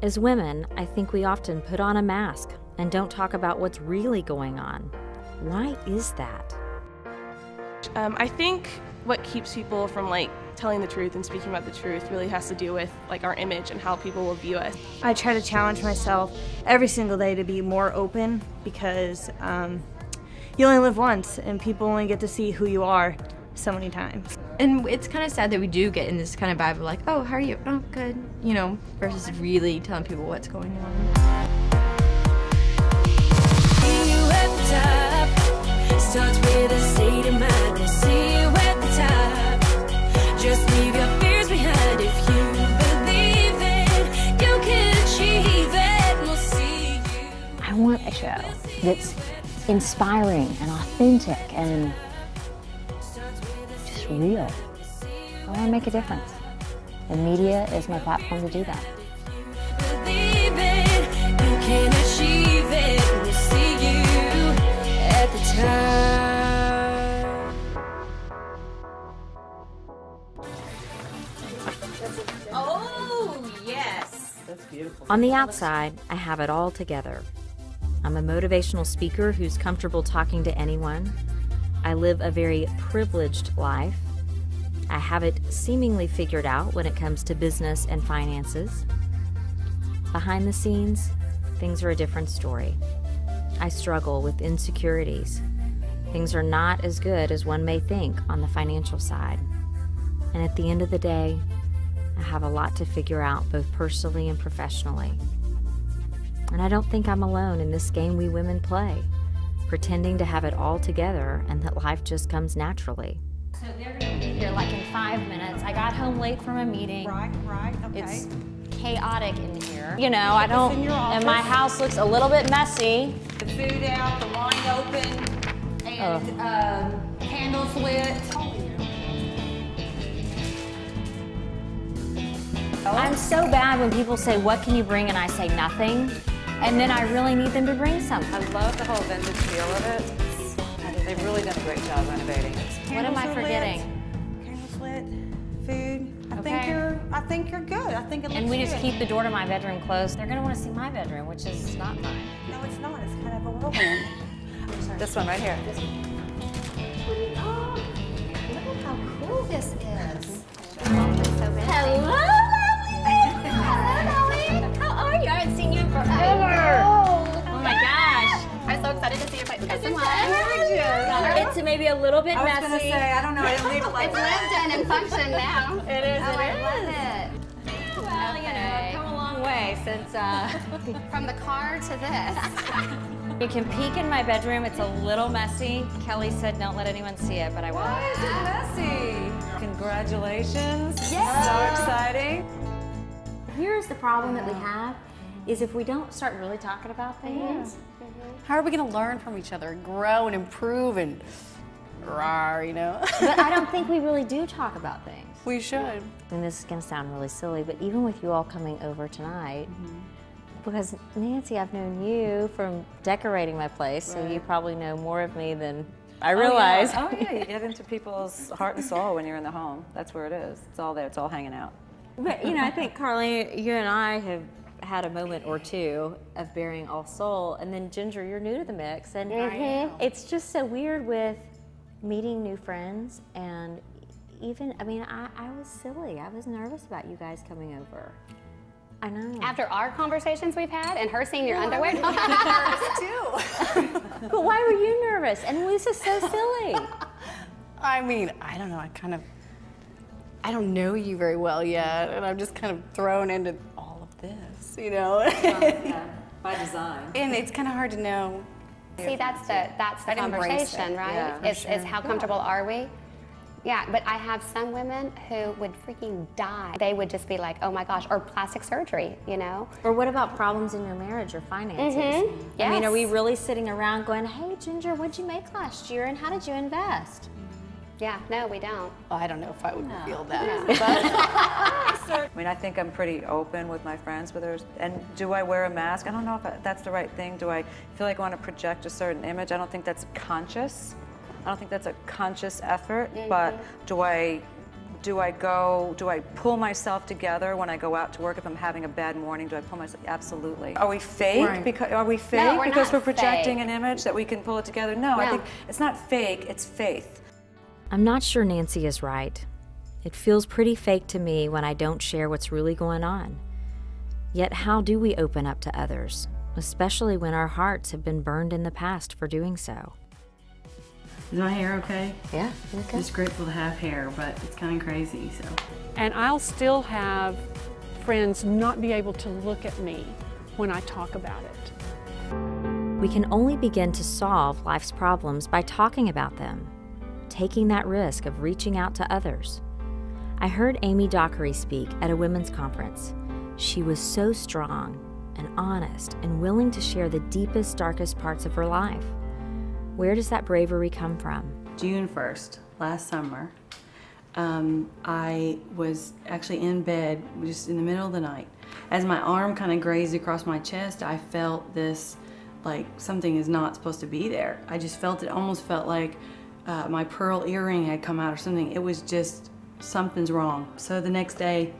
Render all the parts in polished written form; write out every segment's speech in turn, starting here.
As women, I think we often put on a mask and don't talk about what's really going on. Why is that? I think what keeps people from telling the truth and speaking about the truth really has to do with our image and how people will view us. I try to challenge myself every single day to be more open because you only live once and people only get to see who you are so many times. And it's kind of sad that we do get in this kind of vibe of like, oh, how are you? Oh, good. You know, versus really telling people what's going on. See you at the top. Starts with a state of mind. See you at the top. Just leave your fears behind. If you believe it, you can achieve it. We'll see you. I want a show that's inspiring and authentic and just real. I want to make a difference. And media is my platform to do that. Believe it, you can achieve it. We'll see you at the top. Oh, yes. That's beautiful. On the outside, I have it all together. I'm a motivational speaker who's comfortable talking to anyone. I live a very privileged life. I have it seemingly figured out when it comes to business and finances. Behind the scenes, things are a different story. I struggle with insecurities. Things are not as good as one may think on the financial side. And at the end of the day, I have a lot to figure out both personally and professionally. And I don't think I'm alone in this game we women play, pretending to have it all together and that life just comes naturally. So they're going to be here in 5 minutes. I got home late from a meeting. Right, okay. It's chaotic in here. You know, I don't, and my house looks a little bit messy. The food out, the wine open, and candles lit. I'm so bad when people say, what can you bring? And I say nothing. And then I really need them to bring something. I love the whole vintage feel of it. They've really done a great job renovating. What am I forgetting? Candles lit, food. Okay. I think you're good. I think it looks And we just good. keep the door to my bedroom closed. They're gonna want to see my bedroom, which is not mine. No, it's not. It's kind of a whirlwind. This one right here. This one. Oh, look at how cool this is. Hello, Hello, how are you? I haven't seen you in forever. Oh my gosh. I'm so excited to see your face. It's maybe a little bit I was messy. going to say, I don't know. I didn't leave it like It's lived in and function now. It is, Oh, it I is. love it. Well, you know, I've come a long way since, From the car to this. You can peek in my bedroom. It's a little messy. Kelly said don't let anyone see it, but I will. Why is it messy? Congratulations. Yes. So exciting. Here's the problem that we have, is if we don't start really talking about things, How are we going to learn from each other and grow and improve and rawr, you know? but I don't think we really do talk about things. We should. And this is going to sound really silly, but even with you all coming over tonight, because Nancy, I've known you from decorating my place, so you probably know more of me than I realize. Oh yeah, you get into people's heart and soul when you're in the home. That's where it is. It's all there. It's all hanging out. But, you know, I think, Carly, you and I have had a moment or two of bearing all soul, and then Ginger, you're new to the mix, and it's just so weird with meeting new friends, and even, I mean, I was silly. I was nervous about you guys coming over. I know. After our conversations we've had and her seeing your underwear. Nervous too. But why were you nervous? And this is so silly. I mean, I don't know, I don't know you very well yet, and I'm just kind of thrown into all of this, you know? Yeah, by design. And it's kind of hard to know. See, that's the I'd embrace conversation, it. right? Yeah, is how comfortable are we? Yeah, but I have some women who would freaking die. They would just be like, oh my gosh, or plastic surgery, you know? Or what about problems in your marriage or finances? I mean, are we really sitting around going, hey, Ginger, what'd you make last year and how did you invest? Yeah, no, we don't. Well, I don't know if I would feel that. I mean, I think I'm pretty open with my friends, but and do I wear a mask? I don't know if that's the right thing. Do I feel like I want to project a certain image? I don't think that's conscious. I don't think that's a conscious effort, but do I Do I pull myself together when I go out to work? If I'm having a bad morning, do I pull myself? Absolutely. Are we fake? Right. Are we fake No, we're because not we're projecting fake. an image that we can pull it together? No, I think it's not fake, it's faith. I'm not sure Nancy is right. It feels pretty fake to me when I don't share what's really going on. Yet how do we open up to others, especially when our hearts have been burned in the past for doing so? Is my hair okay? Yeah, okay. Just grateful to have hair, but it's kind of crazy, so. And I'll still have friends not be able to look at me when I talk about it. We can only begin to solve life's problems by talking about them, taking that risk of reaching out to others. I heard Amy Dockery speak at a women's conference. She was so strong and honest and willing to share the deepest, darkest parts of her life. Where does that bravery come from? June 1st, last summer, I was actually in bed just in the middle of the night. As my arm kind of grazed across my chest, I felt this, like something is not supposed to be there. I just felt it, almost felt like my pearl earring had come out or something. It was just, something's wrong. So the next day,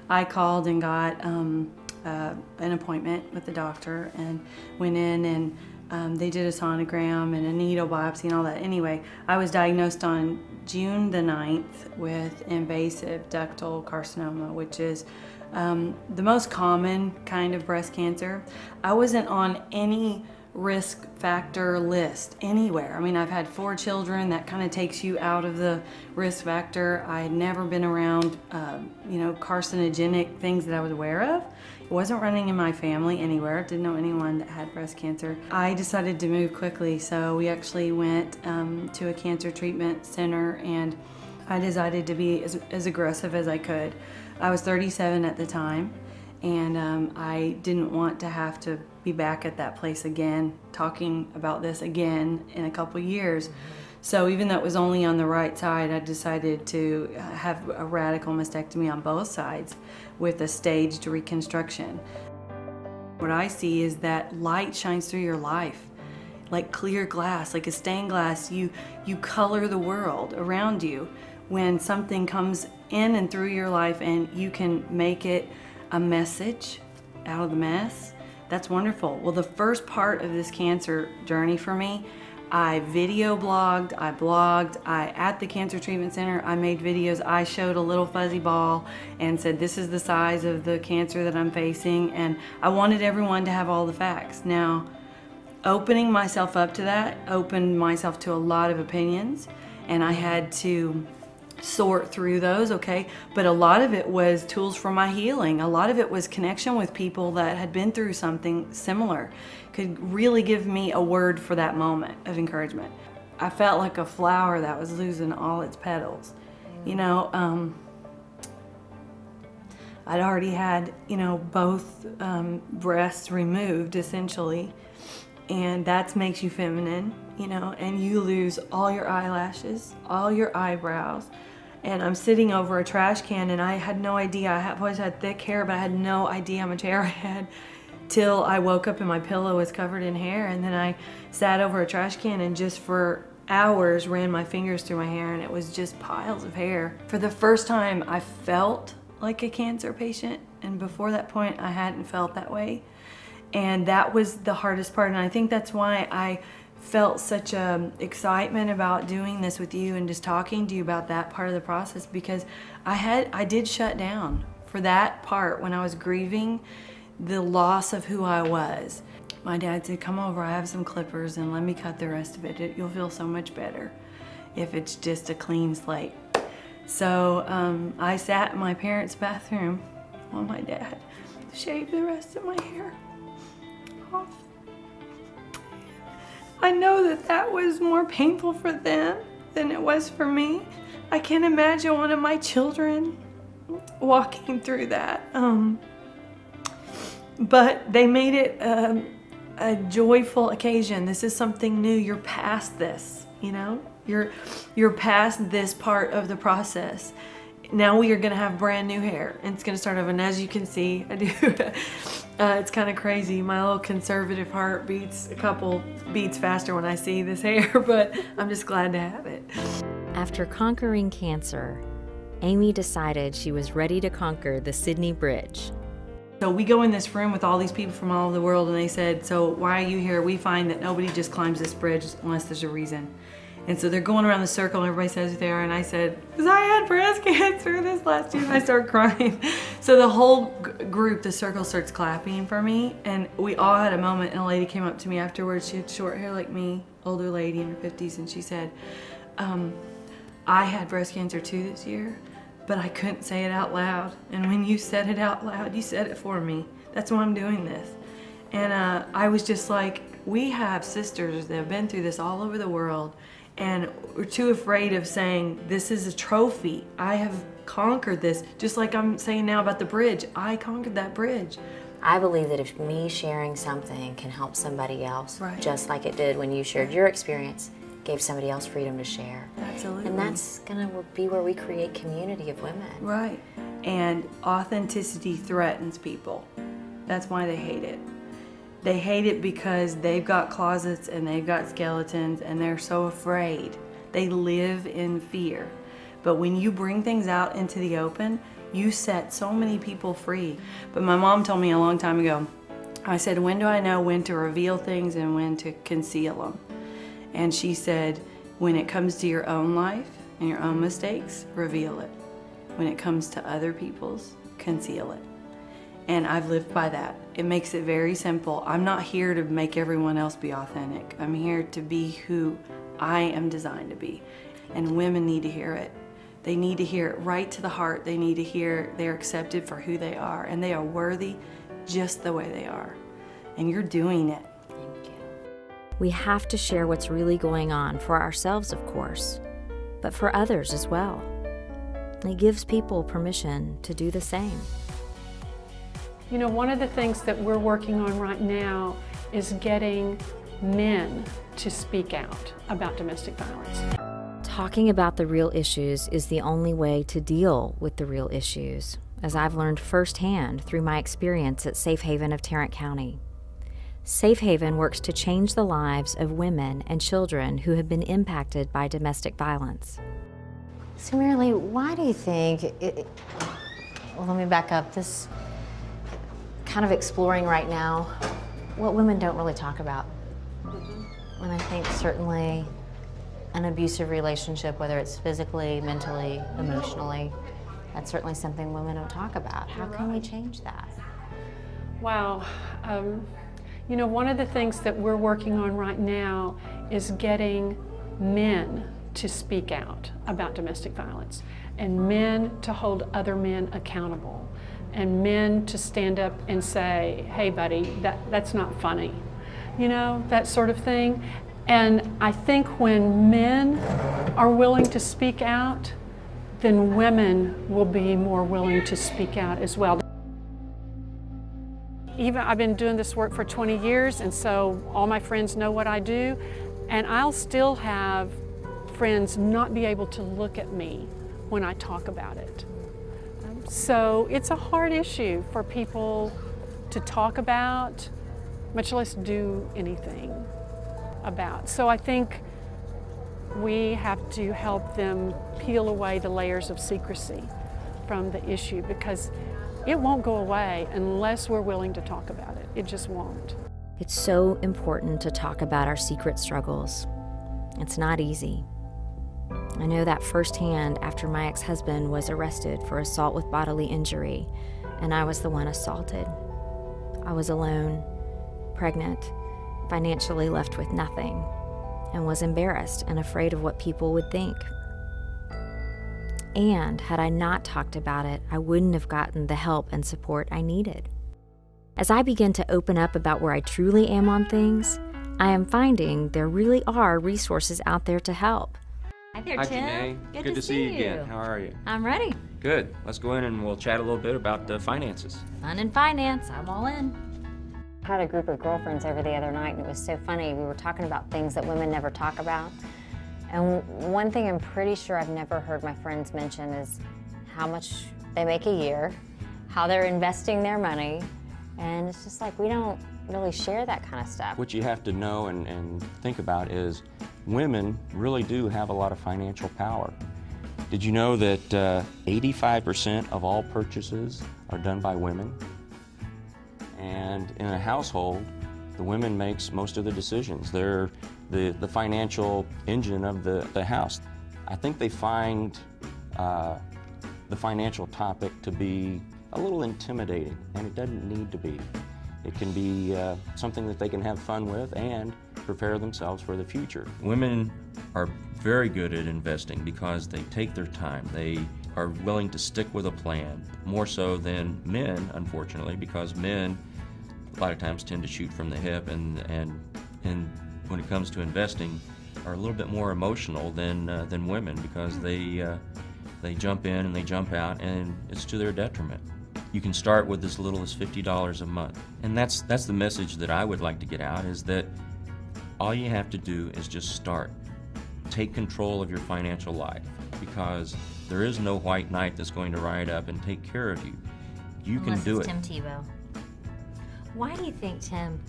I called and got an appointment with the doctor and went in and they did a sonogram and a needle biopsy and all that. Anyway, I was diagnosed on June the 9th with invasive ductal carcinoma, which is the most common kind of breast cancer. I wasn't on any risk factor list anywhere. I mean, I've had 4 children. That kind of takes you out of the risk factor. I had never been around, you know, carcinogenic things that I was aware of. It wasn't running in my family anywhere. Didn't know anyone that had breast cancer. I decided to move quickly, so we actually went to a cancer treatment center, and I decided to be as aggressive as I could. I was 37 at the time, and I didn't want to have to be back at that place again, talking about this again in a couple years. So even though it was only on the right side, I decided to have a radical mastectomy on both sides with a staged reconstruction. What I see is that light shines through your life, like clear glass, like a stained glass. You color the world around you when something comes in and through your life, and you can make it a message out of the mess. That's wonderful. Well, the first part of this cancer journey for me, I video blogged, I blogged, at the cancer treatment center, I made videos. I showed a little fuzzy ball and said, this is the size of the cancer that I'm facing, and I wanted everyone to have all the facts. Now, opening myself up to that opened myself to a lot of opinions, and I had to sort through those, okay? But a lot of it was tools for my healing. A lot of it was connection with people that had been through something similar, could really give me a word for that moment of encouragement. I felt like a flower that was losing all its petals. You know, I'd already had, you know, both breasts removed essentially, and that makes you feminine, you know, and you lose all your eyelashes, all your eyebrows. And I'm sitting over a trash can, and I had no idea. I've always had thick hair, but I had no idea how much hair I had till I woke up and my pillow was covered in hair. And then I sat over a trash can and just for hours ran my fingers through my hair, and it was just piles of hair. For the first time, I felt like a cancer patient, and before that point, I hadn't felt that way. And that was the hardest part, and I think that's why I felt such excitement about doing this with you and just talking to you about that part of the process, because I did shut down for that part when I was grieving the loss of who I was. My dad said, come over, I have some clippers, and let me cut the rest of it. You'll feel so much better if it's just a clean slate. So I sat in my parents' bathroom while my dad shaved the rest of my hair off. I know that that was more painful for them than it was for me. I can't imagine one of my children walking through that. But they made it a joyful occasion. This is something new. You're past this, you know? You're past this part of the process. Now we are gonna have brand new hair, and it's gonna start over. And as you can see, I do. It's kind of crazy. My little conservative heart beats a couple beats faster when I see this hair, but I'm just glad to have it. After conquering cancer, Amy decided she was ready to conquer the Sydney Bridge. So we go in this room with all these people from all over the world, and they said, so why are you here? We find that nobody just climbs this bridge unless there's a reason. And so they're going around the circle, and everybody says who they are, and I said, because I had breast cancer this last year, and I started crying. So the whole group, the circle, starts clapping for me, and we all had a moment, and a lady came up to me afterwards. She had short hair like me, older lady in her 50s, and she said, I had breast cancer too this year, but I couldn't say it out loud. And when you said it out loud, you said it for me. That's why I'm doing this. And I was just like, we have sisters that have been through this all over the world, and we're too afraid of saying, this is a trophy. I have conquered this. Just like I'm saying now about the bridge. I conquered that bridge. I believe that if me sharing something can help somebody else, just like it did when you shared your experience, gave somebody else freedom to share. Absolutely. And that's gonna be where we create community of women. Right. And authenticity threatens people. That's why they hate it. They hate it because they've got closets and they've got skeletons and they're so afraid. They live in fear. But when you bring things out into the open, you set so many people free. But my mom told me a long time ago, I said, when do I know when to reveal things and when to conceal them? And she said, when it comes to your own life and your own mistakes, reveal it. When it comes to other people's, conceal it. And I've lived by that. It makes it very simple. I'm not here to make everyone else be authentic. I'm here to be who I am designed to be. And women need to hear it. They need to hear it right to the heart. They need to hear they're accepted for who they are, and they are worthy just the way they are. And you're doing it. We have to share what's really going on for ourselves, of course, but for others as well. It gives people permission to do the same. You know, one of the things that we're working on right now is getting men to speak out about domestic violence. Talking about the real issues is the only way to deal with the real issues, as I've learned firsthand through my experience at Safe Haven of Tarrant County. Safe Haven works to change the lives of women and children who have been impacted by domestic violence. So Marilee, why do you think, well, let me back up, this kind of exploring right now what women don't really talk about. And I think certainly an abusive relationship, whether it's physically, mentally, emotionally, that's certainly something women don't talk about. How can we change that? Wow. You know, one of the things that we're working on right now is getting men to speak out about domestic violence, and men to hold other men accountable, and men to stand up and say, hey buddy, that's not funny. You know, that sort of thing. And I think when men are willing to speak out, then women will be more willing to speak out as well. I've been doing this work for 20 years, and so all my friends know what I do, and I'll still have friends not be able to look at me when I talk about it. So it's a hard issue for people to talk about, much less do anything about. So I think we have to help them peel away the layers of secrecy from the issue, because it won't go away unless we're willing to talk about it. It just won't. It's so important to talk about our secret struggles. It's not easy. I know that firsthand after my ex-husband was arrested for assault with bodily injury, and I was the one assaulted. I was alone, pregnant, financially left with nothing, and was embarrassed and afraid of what people would think. And had I not talked about it, I wouldn't have gotten the help and support I needed. As I begin to open up about where I truly am on things, I am finding there really are resources out there to help. Hi there, Tim. Janee. Good to see you again. How are you? I'm ready. Good. Let's go in and we'll chat a little bit about the finances. Fun and finance. I'm all in. I had a group of girlfriends over the other night, and it was so funny. We were talking about things that women never talk about. And one thing I'm pretty sure I've never heard my friends mention is how much they make a year, how they're investing their money, and it's just like we don't really share that kind of stuff. What you have to know and think about is women really do have a lot of financial power. Did you know that 85% of all purchases are done by women? And in a household, the women makes most of the decisions. They're the financial engine of the house. I think they find the financial topic to be a little intimidating, and it doesn't need to be. It can be something that they can have fun with and prepare themselves for the future. Women are very good at investing because they take their time. They are willing to stick with a plan, more so than men, unfortunately, because men a lot of times tend to shoot from the hip, and when it comes to investing are a little bit more emotional than women, because they jump in and they jump out, and it's to their detriment. You can start with as little as $50 a month, and that's the message that I would like to get out, is that all you have to do is just start. Take control of your financial life, because there is no white knight that's going to ride up and take care of you. You can do it. Tim Tebow. Why do you think, Tim,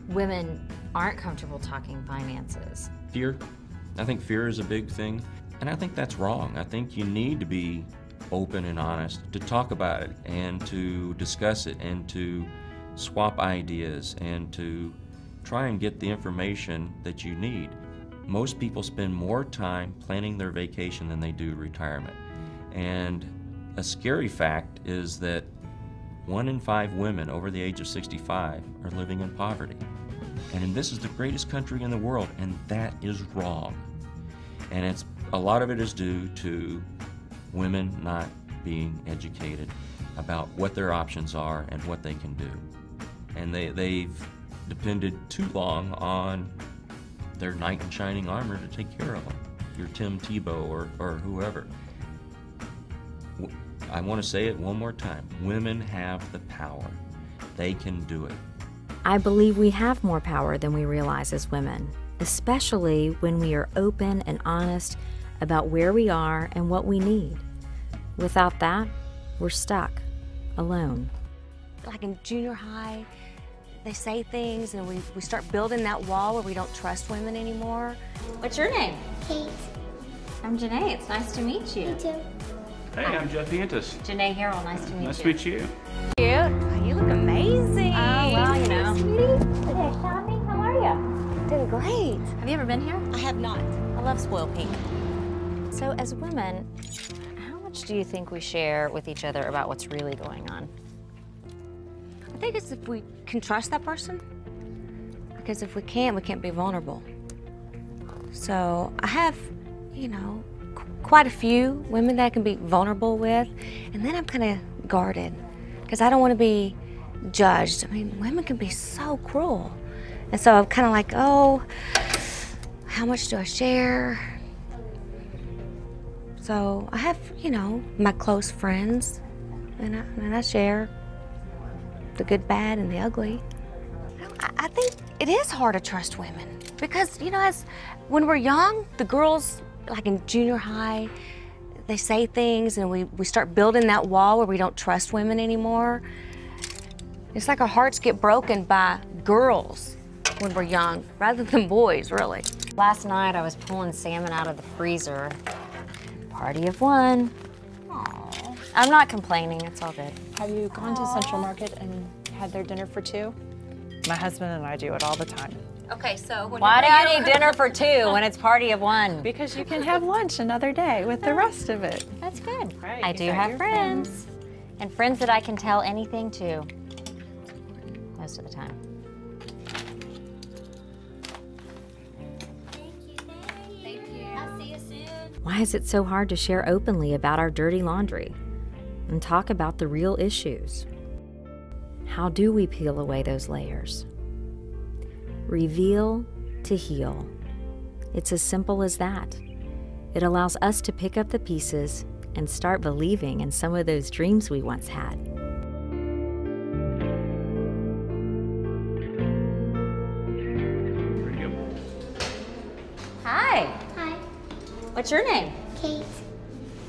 women aren't comfortable talking finances? Fear. I think fear is a big thing, and I think that's wrong. I think you need to be open and honest, to talk about it and to discuss it and to swap ideas and to try and get the information that you need. Most people spend more time planning their vacation than they do retirement. And a scary fact is that 1 in 5 women over the age of 65 are living in poverty. And this is the greatest country in the world, and that is wrong. And a lot of it is due to women not being educated about what their options are and what they can do. And they've depended too long on their knight in shining armor to take care of them, your Tim Tebow or whoever. I want to say it one more time. Women have the power. They can do it. I believe we have more power than we realize as women, especially when we are open and honest about where we are and what we need. Without that, we're stuck, alone. Like in junior high, they say things and we start building that wall where we don't trust women anymore. What's your name? Kate. I'm Janee. It's nice to meet you. Me too. Hey, I'm Jeff Antis. Janeé Harrell. Nice to meet you. Nice to meet you. Cute. Oh, you look amazing. Oh, well, you know. Sweetie. Hey, Shani, how are you? Doing great. Have you ever been here? I have not. I love spoiled pink. So as women, how much do you think we share with each other about what's really going on? I think it's if we can trust that person. Because if we can't be vulnerable. So I have, you know, quite a few women that I can be vulnerable with, and then I'm kind of guarded because I don't want to be judged. I mean, women can be so cruel. And so I'm kind of like, oh, how much do I share? So I have, you know, my close friends, and I share the good, bad, and the ugly. I think it is hard to trust women because, you know, when we're young, the girls, like in junior high, they say things and we start building that wall where we don't trust women anymore. It's like our hearts get broken by girls when we're young, rather than boys, really. Last night I was pulling salmon out of the freezer. Party of one. Aww. I'm not complaining, it's all good. Have you gone to Central Market and had their dinner for 2? My husband and I do it all the time. Okay, so why do I need dinner for 2 when it's party of 1? Because you can have lunch another day with the rest of it. That's good. Right, I do have friends. And friends that I can tell anything to. Most of the time. Thank you. I'll see you soon. Why is it so hard to share openly about our dirty laundry and talk about the real issues? How do we peel away those layers? Reveal to heal. It's as simple as that. It allows us to pick up the pieces and start believing in some of those dreams we once had. Hi. Hi. What's your name? Kate.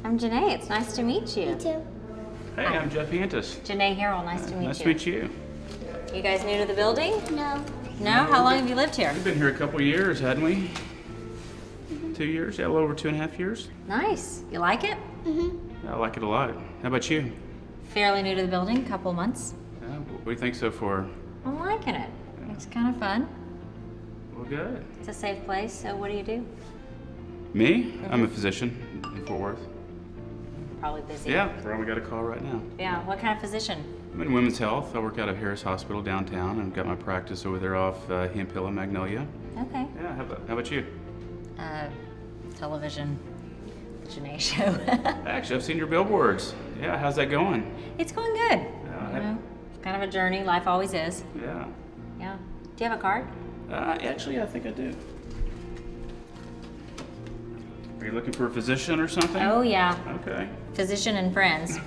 I'm Janeé. It's nice to meet you. Me too. Hey, I'm Jeff Antis. Janeé Harrell. Nice to meet you. Nice to meet you. You guys new to the building? No. No? How long have you lived here? We've been here a couple years, hadn't we? 2 years. Yeah, a little over 2.5 years. Nice. You like it? Yeah, I like it a lot. How about you? Fairly new to the building, couple months. Yeah, what do you think so far? I'm liking it. It's kind of fun. Well, good. It's a safe place, so what do you do? Me? I'm a physician in Fort Worth. Probably busy. Yeah, we got a call right now. Yeah, what kind of physician? I'm in women's health. I work out of Harris Hospital downtown, and I've got my practice over there off Hemp Hill and Magnolia. Okay. Yeah, how about you? Television. The Janee show. Actually, I've seen your billboards. Yeah, how's that going? It's going good. Yeah, You know, it's kind of a journey. Life always is. Yeah. Yeah. Do you have a card? Actually, I think I do. Are you looking for a physician or something? Oh, yeah. Okay. Physician and friends.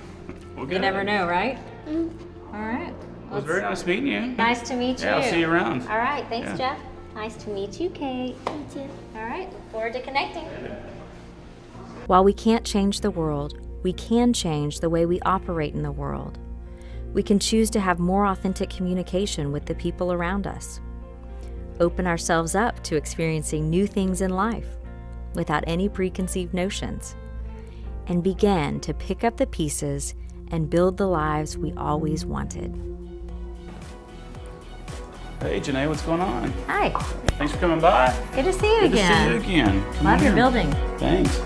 Well, You good. never know, right? All right. Well, it's very nice meeting you. Nice to meet you. Yeah, I'll see you around. All right. Thanks, Yeah. Jeff. Nice to meet you, Kate. You too. All right. Look forward to connecting. While we can't change the world, we can change the way we operate in the world. We can choose to have more authentic communication with the people around us. Open ourselves up to experiencing new things in life without any preconceived notions, and begin to pick up the pieces and build the lives we always wanted. Hey, Janee, what's going on? Hi. Thanks for coming by. Good to see you Good again. to see you again. Come Love on your in. building. Thanks.